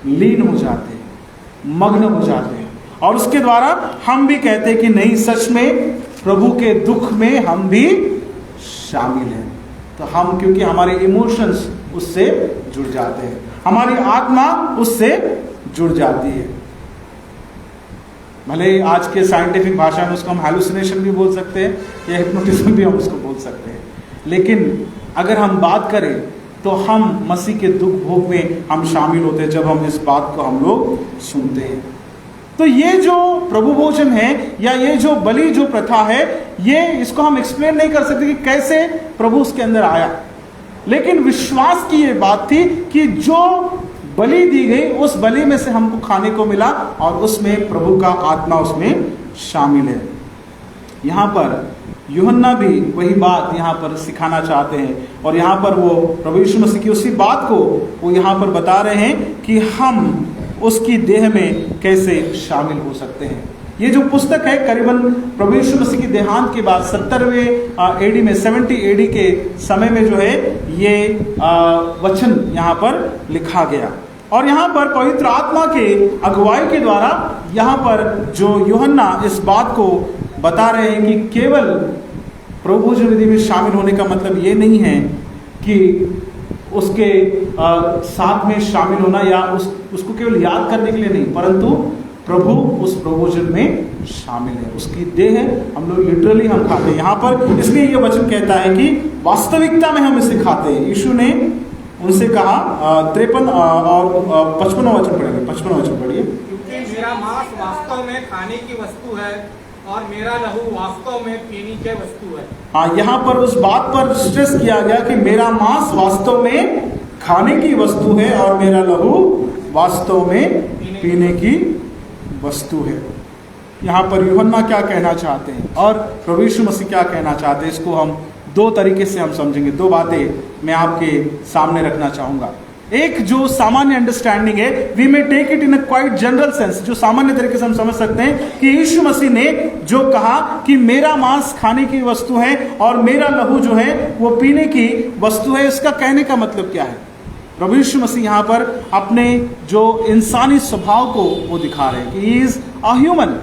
लीन हो जाते हैं, मग्न हो जाते हैं, और उसके द्वारा हम भी कहते हैं कि नहीं, सच में प्रभु के दुख में हम भी शामिल हैं। तो हम, क्योंकि हमारे इमोशंस उससे जुड़ जाते हैं, हमारी आत्मा उससे जुड़ जाती है। भले आज के साइंटिफिक भाषा में उसको हम हैलुसिनेशन भी बोल सकते हैं या हिप्नोटिज्म भी हम उसको बोल सकते हैं, लेकिन अगर हम बात करें तो हम मसीह के दुख भोग में हम शामिल होते हैं जब हम इस बात को हम लोग सुनते हैं। तो ये जो प्रभु भोजन है या ये जो बलि जो प्रथा है, ये इसको हम एक्सप्लेन नहीं कर सकते कि कैसे प्रभु उसके अंदर आया, लेकिन विश्वास की ये बात थी कि जो बलि दी गई, उस बलि में से हमको खाने को मिला और उसमें प्रभु का आत्मा उसमें शामिल है। यहाँ पर यूहन्ना भी वही बात यहाँ पर सिखाना चाहते हैं, और यहाँ पर वो प्रभु यीशु मसीह की उसी बात को वो यहाँ पर बता रहे हैं कि हम उसकी देह में कैसे शामिल हो सकते हैं। ये जो पुस्तक है करीबन प्रभु यीशु मसीह की देहांत के बाद 70वें एडी में, 70 एडी के समय में जो है ये वचन यहाँ पर लिखा गया, और यहाँ पर पवित्र आत्मा के अगुवाई के द्वारा यहाँ पर जो यूहन्ना इस बात को बता रहे हैं कि केवल प्रभु भोजन विधि में शामिल होने का मतलब ये नहीं है कि उसके साथ में शामिल होना या उसको केवल याद करने के लिए नहीं, परंतु प्रभु उस प्रभोजन में शामिल है, उसकी देह है, हम लोग लिटरली हम खाते हैं यहाँ पर। इसलिए ये वचन कहता है कि वास्तविकता में हम इसे खाते हैं। यीशु ने उनसे कहा 53 और 55वां वचन पढ़ेंगे, 55वां वचन पढ़िए। क्योंकि मेरा मांस वास्तव में खाने की वस्तु है और मेरा लहू वास्तव में पीने की वस्तु है। हाँ, यहाँ पर उस बात पर स्ट्रेस किया गया कि मेरा मांस वास्तव में खाने की वस्तु है और मेरा लहू वास्तव में पीने की वस्तु है। यहाँ पर यूहन्ना क्या कहना चाहते हैं और प्रभु यीशु मसीह क्या कहना चाहते हैं, इसको हम दो तरीके से हम समझेंगे। दो बातें मैं आपके सामने रखना चाहूँगा। एक जो सामान्य अंडरस्टैंडिंग है, we may take it in a quite general sense, जो सामान्य तरीके से हम समझ सकते हैं कि यीशु मसीह ने जो कहा कि मेरा मांस खाने की वस्तु है और मेरा लहू जो है वो पीने की वस्तु है, इसका कहने का मतलब क्या है। प्रभु यीशु मसीह यहाँ पर अपने जो इंसानी स्वभाव को वो दिखा रहे हैं कि ही इज अ ह्यूमन,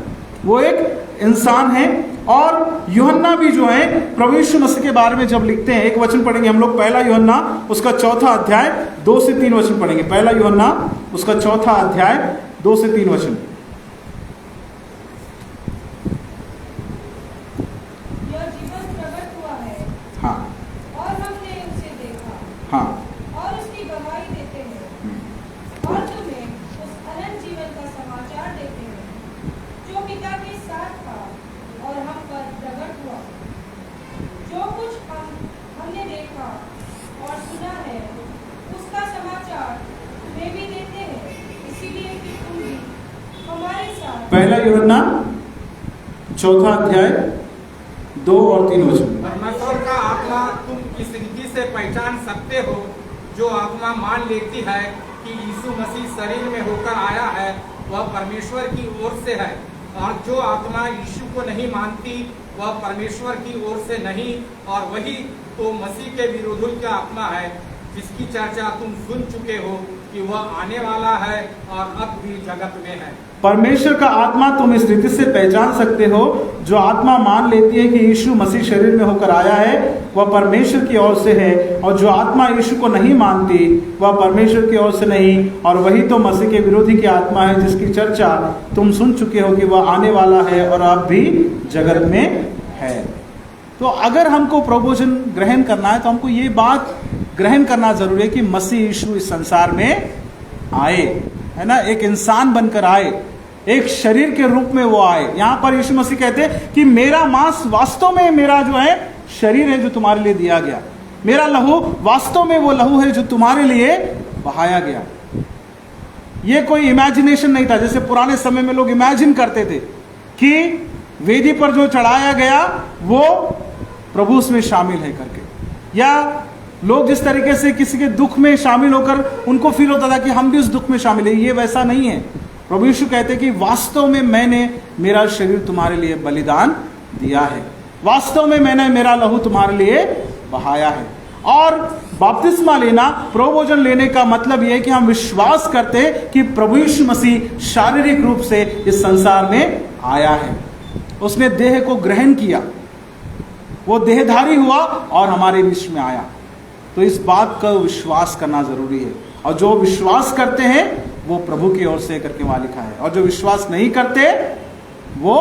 वो एक इंसान है। और यूहन्ना भी जो है प्रभु यीशु मसीह के बारे में जब लिखते हैं, एक वचन पढ़ेंगे हम लोग, पहला यूहन्ना उसका 4 अध्याय 2 से 3 वचन पढ़ेंगे। पहला यूहन्ना उसका 4 अध्याय 2 से 3 वचन। यह जीवन प्रकट हुआ है हाँ और हमने उसे देखा हाँ और उसकी गवाही देते हैं और तुम्हें उस अनंत जीवन का समाचार देते हैं जो पिता के साथ था और हम पर प्रकट हुआ। जो कुछ हमने देखा और सुना है उसका समाचार तुम्हें भी देते हैं, इसीलिए कि तुम भी हमारे साथ। पहला यूहन्ना 4 अध्याय 2 और 3 वचन। परमेश्वर का आत्मा तुम इस रीति से पहचान सकते हो, जो आत्मा मान लेती है कि यीशु मसीह शरीर में होकर आया है वह परमेश्वर की ओर से है, और जो आत्मा यीशु को नहीं मानती वह परमेश्वर की ओर से नहीं, और वही तो मसीह के विरोधी का आत्मा है, जिसकी चर्चा तुम सुन चुके हो कि वह आने वाला है और अब भी जगत में है। परमेश्वर का आत्मा तुम इस रीति से पहचान सकते हो, जो आत्मा मान लेती है कि यीशु मसीह शरीर में होकर आया है वह परमेश्वर की ओर से है, और जो आत्मा यीशु को नहीं मानती वह परमेश्वर की ओर से नहीं, और वही तो मसीह के विरोधी की आत्मा है, जिसकी चर्चा तुम सुन चुके हो कि वह आने वाला है और अब भी जगत में है। तो अगर हमको प्रभुवचन ग्रहण करना है तो हमको ये बात ग्रहण करना जरूरी है कि मसीह यीशु इस संसार में आए, है ना, एक इंसान बनकर आए, एक शरीर के रूप में वो आए। यहां पर यीशु मसीह कहते हैं कि मेरा मांस वास्तव में मेरा जो है शरीर है जो तुम्हारे लिए दिया गया, मेरा लहू वास्तव में वो लहू है जो तुम्हारे लिए बहाया गया। ये कोई इमेजिनेशन नहीं था, जैसे पुराने समय में लोग इमेजिन करते थे कि वेदी पर जो चढ़ाया गया वो प्रभु उसमें शामिल है करके, या लोग जिस तरीके से किसी के दुख में शामिल होकर उनको फील होता था कि हम भी उस दुख में शामिल है, ये वैसा नहीं है। प्रभु यीशु कहते हैं कि वास्तव में मैंने मेरा शरीर तुम्हारे लिए बलिदान दिया है, वास्तव में मैंने मेरा लहू तुम्हारे लिए बहाया है। और बपतिस्मा लेना, प्रभुभोजन लेने का मतलब यह है कि हम विश्वास करते हैं कि प्रभु यीशु मसीह शारीरिक रूप से इस संसार में आया है, उसने देह को ग्रहण किया, वो देहधारी हुआ और हमारे बीच में आया। तो इस बात का विश्वास करना जरूरी है, और जो विश्वास करते हैं वो प्रभु की ओर से करके वहां लिखा है, और जो विश्वास नहीं करते वो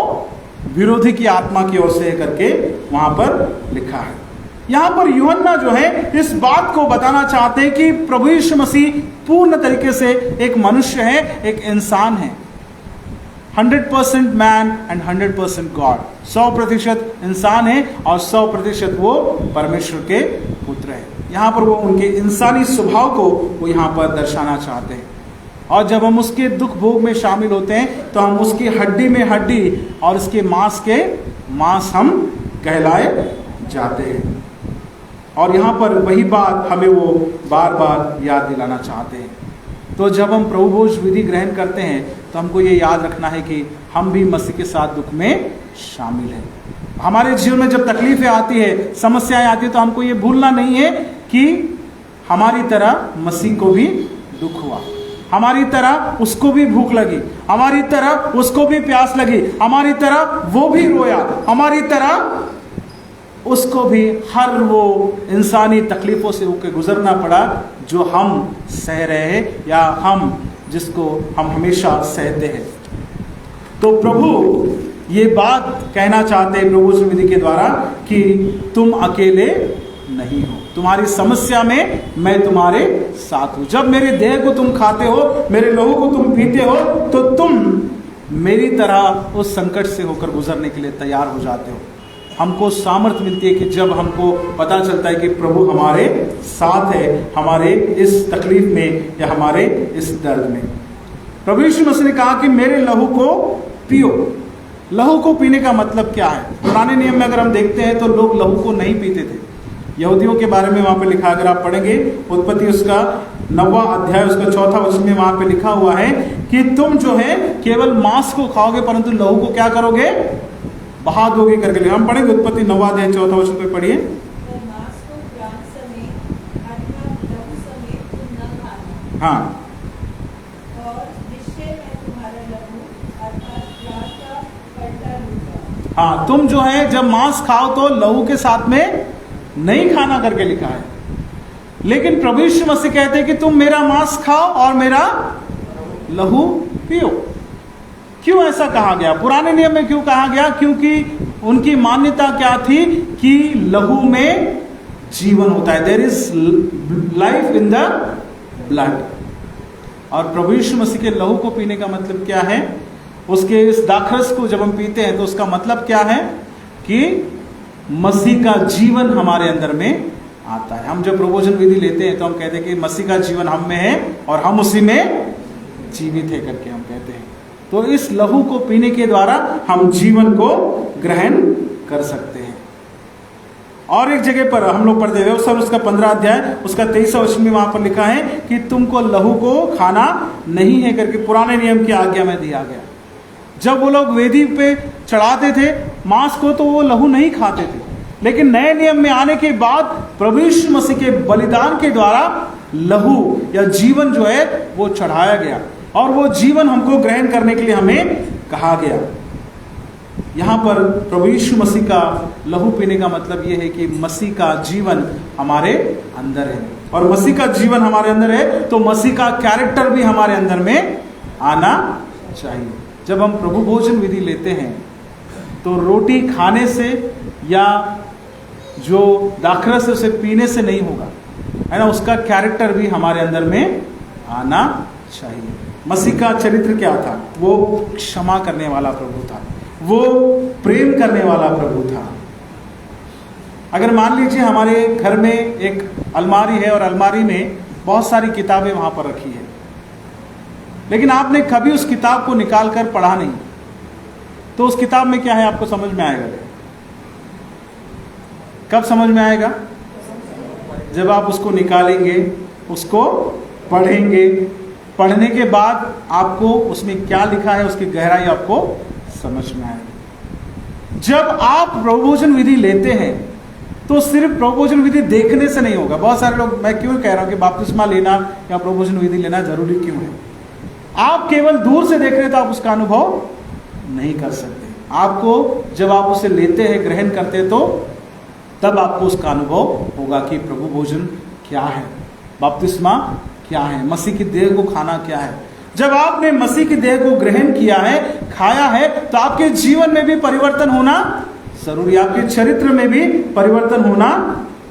विरोधी की आत्मा की ओर से करके वहां पर लिखा है। यहां पर यूहन्ना जो है इस बात को बताना चाहते हैं कि प्रभु यीशु मसीह पूर्ण तरीके से एक मनुष्य है, एक इंसान है, 100% मैन एंड 100% गॉड, 100% इंसान है और 100% वो परमेश्वर के पुत्र है। यहाँ पर वो उनके इंसानी स्वभाव को वो यहाँ पर दर्शाना चाहते हैं, और जब हम उसके दुख भोग में शामिल होते हैं तो हम उसकी हड्डी में हड्डी और उसके मांस के मांस हम कहलाए जाते हैं। और यहाँ पर वही बात हमें वो बार बार याद दिलाना चाहते हैं। तो जब हम प्रभु भोज विधि ग्रहण करते हैं तो हमको ये याद रखना है कि हम भी मसीह के साथ दुख में शामिल हैं। हमारे जीवन में जब तकलीफें आती है, समस्याएं आती है, तो हमको ये भूलना नहीं है कि हमारी तरह मसीह को भी दुख हुआ, हमारी तरह उसको भी भूख लगी, हमारी तरह उसको भी प्यास लगी, हमारी तरह वो भी रोया, हमारी तरह उसको भी हर वो इंसानी तकलीफों से होकर गुजरना पड़ा जो हम सह रहे हैं या हम जिसको हम हमेशा सहते हैं। तो प्रभु ये बात कहना चाहते हैं प्रभु विधि के द्वारा कि तुम अकेले नहीं हो, तुम्हारी समस्या में मैं तुम्हारे साथ हूं। जब मेरे देह को तुम खाते हो, मेरे लहू को तुम पीते हो, तो तुम मेरी तरह उस संकट से होकर गुजरने के लिए तैयार हो जाते हो। हमको सामर्थ्य मिलती है कि जब हमको पता चलता है कि प्रभु हमारे साथ है, हमारे इस तकलीफ में या हमारे इस दर्द में। प्रभु यीशु मसीह ने कहा कि मेरे लहू को पियो। लहू को पीने का मतलब क्या है? पुराने नियम में अगर हम देखते हैं तो लोग लहू को नहीं पीते थे। यहूदियों के बारे में वहां पे लिखा, अगर आप पढ़ेंगे उत्पत्ति उसका 9वां अध्याय उसका 4था वचन में वहां पे लिखा हुआ है कि तुम जो है केवल मांस को खाओगे परंतु लहू को क्या करोगे? बहा दोगे करके। हम पढ़ेंगे उत्पत्ति 9वां अध्याय 4था वचन पे पढ़िए। मांस को प्राण समेत अर्थात लहू समेत तुम न खाना, हाँ, और निश्चय मैं तुम्हारा लहू अर्थात प्राण का पलटा लूंगा। हाँ, तुम जो है जब मांस खाओ तो लहू के साथ में नहीं खाना करके लिखा है। लेकिन प्रभु यीशु मसीह कहते हैं कि तुम मेरा मांस खाओ और मेरा लहू पियो। क्यों ऐसा कहा गया? पुराने नियम में क्यों कहा गया? क्योंकि उनकी मान्यता क्या थी कि लहू में जीवन होता है, there is life in the blood. और प्रभु यीशु मसीह के लहू को पीने का मतलब क्या है? उसके इस दाखरस को जब हम पीते हैं तो उसका मतलब क्या है? कि मसीह का जीवन हमारे अंदर में आता है। हम जब प्रबोधन विधि लेते हैं तो हम कहते हैं कि मसीह का जीवन हम में है और हम उसी में जीवित है करके हम कहते हैं। तो इस लहू को पीने के द्वारा हम जीवन को ग्रहण कर सकते हैं। और एक जगह पर हम लोग पढ़ते हुए सर उसका 15 अध्याय उसका 23वां वचन में वहां पर लिखा है कि तुमको लहू को खाना नहीं है करके पुराने नियम की आज्ञा में दिया गया। जब वो लोग वेदी पे चढ़ाते थे मांस को तो वो लहू नहीं खाते थे, लेकिन नए नियम में आने के बाद प्रभु यीशु मसीह के बलिदान के द्वारा लहू या जीवन जो है वो चढ़ाया गया और वो जीवन हमको ग्रहण करने के लिए हमें कहा गया। यहां पर प्रभु यीशु मसीह का लहू पीने का मतलब ये है कि मसीह का जीवन हमारे अंदर है, और मसीह का जीवन हमारे अंदर है तो मसीह का कैरेक्टर भी हमारे अंदर में आना चाहिए। जब हम प्रभु भोजन विधि लेते हैं तो रोटी खाने से या जो दाखरस से उसे पीने से नहीं होगा, है ना, उसका कैरेक्टर भी हमारे अंदर में आना चाहिए। मसीह का चरित्र क्या था? वो क्षमा करने वाला प्रभु था, वो प्रेम करने वाला प्रभु था। अगर मान लीजिए हमारे घर में एक अलमारी है और अलमारी में बहुत सारी किताबें वहां पर रखी है, लेकिन आपने कभी उस किताब को निकाल कर पढ़ा नहीं, तो उस किताब में क्या है आपको समझ में आएगा? कब समझ में आएगा? जब आप उसको निकालेंगे, उसको पढ़ेंगे, पढ़ने के बाद आपको उसमें क्या लिखा है उसकी गहराई आपको समझ में आएगी। जब आप प्रभुभोजन विधि लेते हैं तो सिर्फ प्रभुभोजन विधि देखने से नहीं होगा। बहुत सारे लोग, मैं क्यों कह रहा हूं कि बपतिस्मा लेना या प्रभुभोजन विधि लेना जरूरी क्यों है? आप केवल दूर से देख रहे हैं तो आप उसका अनुभव नहीं कर सकते। आपको जब आप उसे लेते हैं, ग्रहण करते हैं, तो तब आपको उसका अनुभव होगा कि प्रभु भोजन क्या है, बपतिस्मा क्या है, मसीह की देह को खाना क्या है। जब आपने मसीह की देह को ग्रहण किया है, खाया है, तो आपके जीवन में भी परिवर्तन होना जरूरी है, आपके चरित्र में भी परिवर्तन होना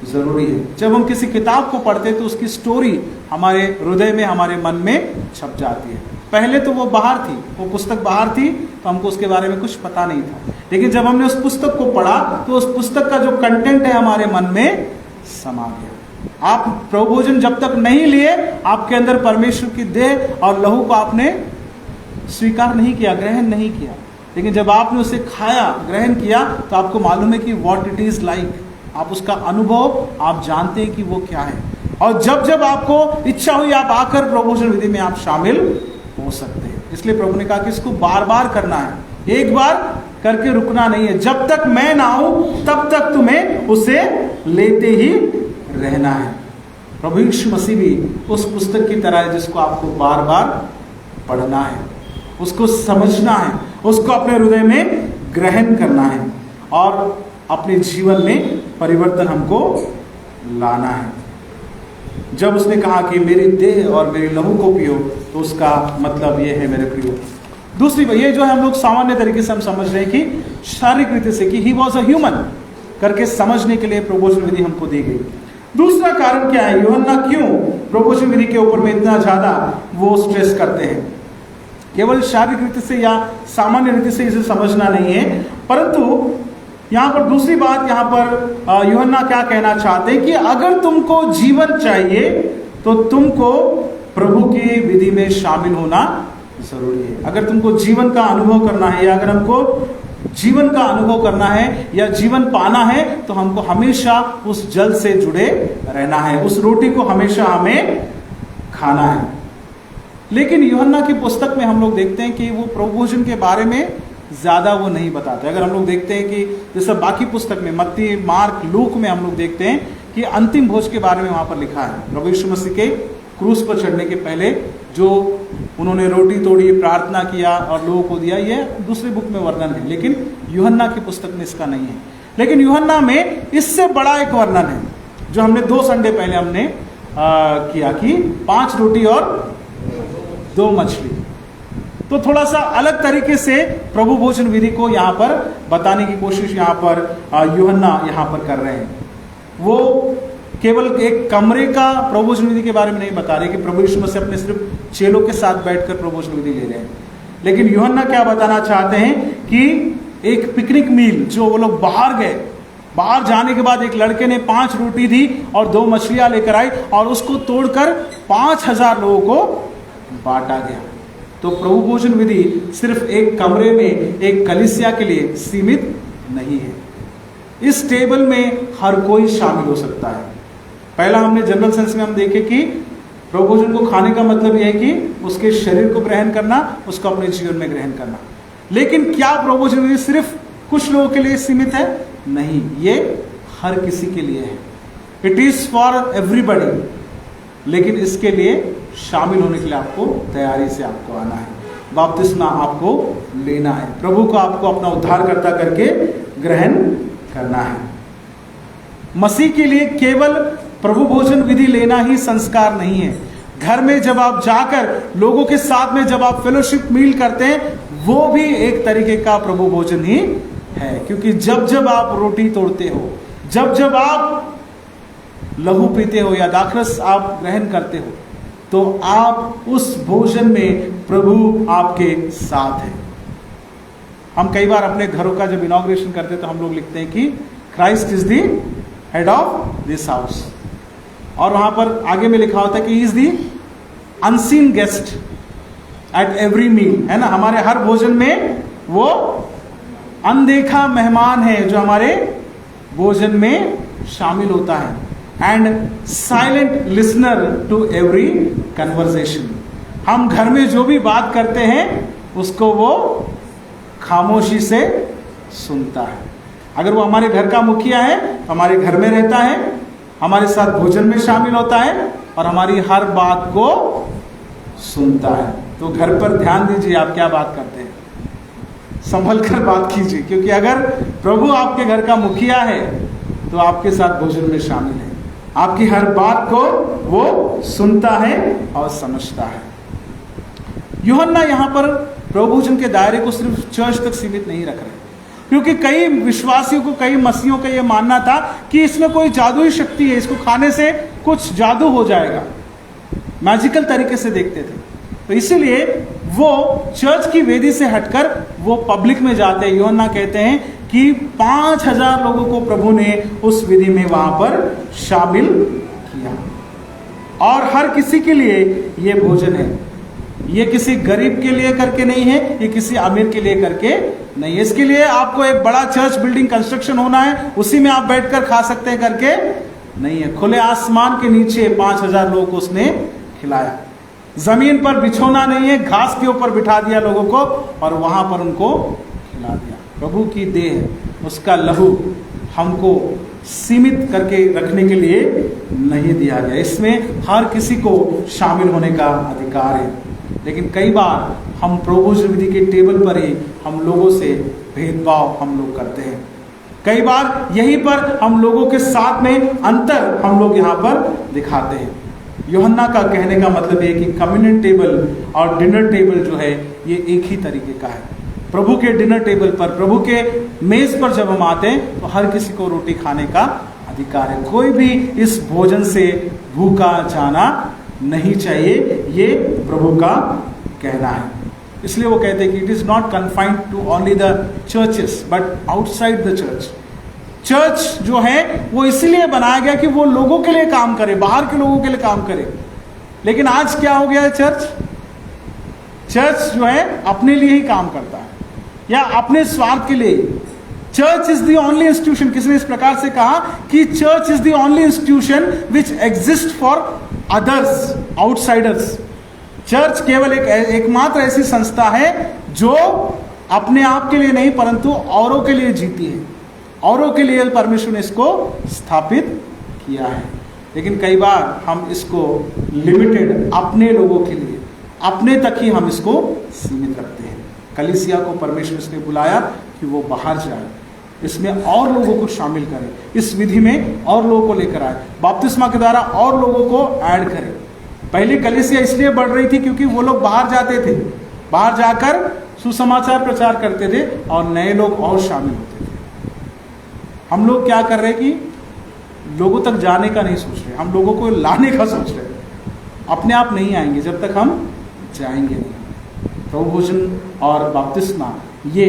जरूरी है। जब हम किसी किताब को पढ़ते हैं तो उसकी स्टोरी हमारे हृदय में, हमारे मन में छप जाती है। पहले तो वो बाहर थी, वो पुस्तक बाहर थी तो हमको उसके बारे में कुछ पता नहीं था, लेकिन जब हमने उस पुस्तक को पढ़ा तो उस पुस्तक का जो कंटेंट है हमारे मन में समा गया। आप प्रभु भोजन जब तक नहीं लिए, आपके अंदर परमेश्वर की देह और लहू को आपने स्वीकार नहीं किया, ग्रहण नहीं किया। लेकिन जब आपने उसे खाया, ग्रहण किया, तो आपको मालूम है कि व्हाट इट इज लाइक, आप उसका अनुभव आप जानते हैं कि वो क्या है। और जब जब आपको इच्छा हुई आप आकर प्रभु भोजन विधि में आप शामिल हो सकते हैं। इसलिए प्रभु ने कहा कि इसको बार बार करना है, एक बार करके रुकना नहीं है। जब तक मैं ना आऊं तब तक तुम्हें उसे लेते ही रहना है। प्रभु यीशु मसीह भी उस पुस्तक की तरह है जिसको आपको बार बार पढ़ना है, उसको समझना है, उसको अपने हृदय में ग्रहण करना है और अपने जीवन में परिवर्तन हमको लाना है। जब उसने कहा कि मेरी देह और मेरे लहू को पियो, तो उसका मतलब ये है मेरे प्रियो। दूसरी ये जो है हम लोग सामान्य तरीके से हम समझ रहे हैं कि शारीरिक रीति से कि ही वॉज अ ह्यूमन करके समझने के लिए प्रभुभोजन विधि हमको दी गई। दूसरा कारण क्या है? यूहन्ना क्यों प्रभुभोजन विधि के ऊपर में इतना ज्यादा वो स्ट्रेस करते हैं? केवल शारीरिक रीति से या सामान्य रीति से इसे समझना नहीं है, परंतु यहाँ पर दूसरी बात, यहाँ पर यूहन्ना क्या कहना चाहते हैं कि अगर तुमको जीवन चाहिए तो तुमको प्रभु की विधि में शामिल होना जरूरी है। अगर तुमको जीवन का अनुभव करना है, या अगर हमको जीवन का अनुभव करना है या जीवन पाना है, तो हमको हमेशा उस जल से जुड़े रहना है, उस रोटी को हमेशा हमें खाना है। लेकिन यूहन्ना की पुस्तक में हम लोग देखते हैं कि वो प्रभु भोजन के बारे में ज्यादा वो नहीं बताते। अगर हम लोग देखते हैं कि जैसे बाकी पुस्तक में मत्ती, मार्क, लूक में हम लोग देखते हैं कि अंतिम भोज के बारे में वहां पर लिखा है। प्रभु यीशु मसीह के क्रूस पर चढ़ने के पहले जो उन्होंने रोटी तोड़ी, प्रार्थना किया और लोगों को दिया, ये दूसरे बुक में वर्णन है, लेकिन यूहन्ना की पुस्तक में इसका नहीं है। लेकिन यूहन्ना में इससे बड़ा एक वर्णन है, जो हमने 2 संडे पहले हमने किया कि 5 रोटी और 2 मछली। तो थोड़ा सा अलग तरीके से प्रभु भोजन विधि को यहाँ पर बताने की कोशिश यहाँ पर यूहन्ना यहाँ पर कर रहे हैं। वो केवल एक कमरे का प्रभु भोजन विधि के बारे में नहीं बता रहे कि प्रभु यीशु मसीह अपने सिर्फ चेलों के साथ बैठकर प्रभु भोजन विधि ले रहे हैं, लेकिन यूहन्ना क्या बताना चाहते हैं कि एक पिकनिक मील, जो वो लोग बाहर गए, बाहर जाने के बाद एक लड़के ने 5 रोटी दी और 2 मछलियां लेकर आई और उसको तोड़कर 5000 लोगों को बांटा गया। तो प्रभु भोजन विधि सिर्फ एक कमरे में एक कलीसिया के लिए सीमित नहीं है। इस टेबल में हर कोई शामिल हो सकता है। पहला हमने जनरल सेंस में हम देखे कि प्रभु भोजन को खाने का मतलब यह है कि उसके शरीर को ग्रहण करना, उसको अपने जीवन में ग्रहण करना। लेकिन क्या प्रभु भोजन विधि सिर्फ कुछ लोगों के लिए सीमित है? नहीं, ये हर किसी के लिए है। It is for everybody. लेकिन इसके लिए शामिल होने के लिए आपको तैयारी से आपको आना है, बपतिस्मा आपको लेना है, प्रभु को आपको अपना उद्धारकर्ता करके ग्रहण करना है। मसीह के लिए केवल प्रभु भोजन विधि लेना ही संस्कार नहीं है। घर में जब आप जाकर लोगों के साथ में जब आप फेलोशिप मील करते हैं, वो भी एक तरीके का प्रभु भोजन ही है। क्योंकि जब जब आप रोटी तोड़ते हो, जब जब आप लहू पीते हो या दाखरस आप ग्रहण करते हो, तो आप उस भोजन में प्रभु आपके साथ है। हम कई बार अपने घरों का जब इनॉग्रेशन करते हैं तो हम लोग लिखते हैं कि Christ is the head of this house, और वहां पर आगे में लिखा होता है कि he is the unseen guest at every meal, है ना। हमारे हर भोजन में वो अनदेखा मेहमान है जो हमारे भोजन में शामिल होता है, and silent listener to every conversation. हम घर में जो भी बात करते हैं उसको वो खामोशी से सुनता है। अगर वो हमारे घर का मुखिया है, हमारे घर में रहता है, हमारे साथ भोजन में शामिल होता है और हमारी हर बात को सुनता है, तो घर पर ध्यान दीजिए आप क्या बात करते हैं, संभल कर बात कीजिए। क्योंकि अगर प्रभु आपके घर का मुखिया है तो आपके साथ भोजन में शामिल है, आपकी हर बात को वो सुनता है और समझता है। यूहन्ना यहाँ पर प्रभु भोजन के दायरे को सिर्फ चर्च तक सीमित नहीं रख रहे, क्योंकि कई विश्वासियों को, कई मसीहों का यह मानना था कि इसमें कोई जादुई शक्ति है, इसको खाने से कुछ जादू हो जाएगा, मैजिकल तरीके से देखते थे। तो इसीलिए वो चर्च की वेदी से हटकर वो पब्लिक में जाते हैं। यूहन्ना कहते हैं कि 5000 लोगों को प्रभु ने उस विधि में वहां पर शामिल किया, और हर किसी के लिए ये भोजन है। ये किसी गरीब के लिए करके नहीं है, ये किसी अमीर के लिए करके नहीं है। इसके लिए आपको एक बड़ा चर्च बिल्डिंग कंस्ट्रक्शन होना है, उसी में आप बैठकर खा सकते हैं करके नहीं है। खुले आसमान के नीचे 5000 लोगों को उसने खिलाया। जमीन पर बिछोना नहीं है, घास के ऊपर बिठा दिया लोगों को और वहां पर उनको खिला दिया। प्रभु की देह, उसका लहू हमको सीमित करके रखने के लिए नहीं दिया गया। इसमें हर किसी को शामिल होने का अधिकार है। लेकिन कई बार हम प्रभु भोजन विधि के टेबल पर ही हम लोगों से भेदभाव हम लोग करते हैं। कई बार यहीं पर हम लोगों के साथ में अंतर हम लोग यहाँ पर दिखाते हैं। यूहन्ना का कहने का मतलब है कि कम्युनियन टेबल और डिनर टेबल जो है ये एक ही तरीके का है। प्रभु के डिनर टेबल पर, प्रभु के मेज पर जब हम आते हैं तो हर किसी को रोटी खाने का अधिकार है। कोई भी इस भोजन से भूखा जाना नहीं चाहिए, ये प्रभु का कहना है। इसलिए वो कहते हैं कि it is not confined to only the churches but outside the church. Church जो है वो इसलिए बनाया गया कि वो लोगों के लिए काम करे, बाहर के लोगों के लिए काम करे। लेकिन आज क्या हो गया है चर्च? चर्च जो है अपने लिए ही काम करता है या अपने स्वार्थ के लिए। Church is the only institution, किसने इस प्रकार से कहा कि church is the only institution which exist for others, outsiders. Church केवल एकमात्र ऐसी संस्था है जो अपने आप के लिए नहीं परंतु औरों के लिए जीती है। औरों के लिए परमेश्वर ने इसको स्थापित किया है। लेकिन कई बार हम इसको लिमिटेड अपने लोगों के लिए, अपने तक ही हम इसको सीमित रखते हैं। कलीसिया को परमेश्वर ने बुलाया कि वो बाहर जाए, इसमें और लोगों को शामिल करें, इस विधि में और लोगों को लेकर आए, बपतिस्मा के द्वारा और लोगों को ऐड करें। पहले कलीसिया इसलिए बढ़ रही थी क्योंकि वो लोग बाहर जाते थे, बाहर जाकर सुसमाचार प्रचार करते थे और नए लोग और शामिल होते थे। हम लोग क्या कर रहे हैं कि लोगों तक जाने का नहीं सोच रहे, हम लोगों को लाने का सोच रहे हैं। अपने आप नहीं आएंगे जब तक हम जाएंगे नहीं। प्रभु भोजन और बपतिस्मा ये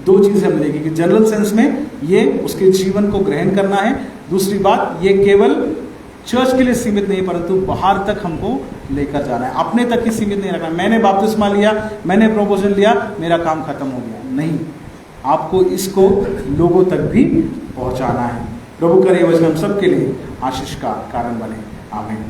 दो चीजें मिलेगी कि जनरल सेंस में ये उसके जीवन को ग्रहण करना है। दूसरी बात, ये केवल चर्च के लिए सीमित नहीं परंतु बाहर तक हमको लेकर जाना है, अपने तक ही सीमित नहीं रखना। मैंने बपतिस्मा लिया, मैंने प्रभु भोजन लिया, मेरा काम खत्म हो गया, नहीं, आपको इसको लोगों तक भी पहुंचाना है। प्रभु करे वचन हम सबके लिए आशीष का कारण बने। आमीन।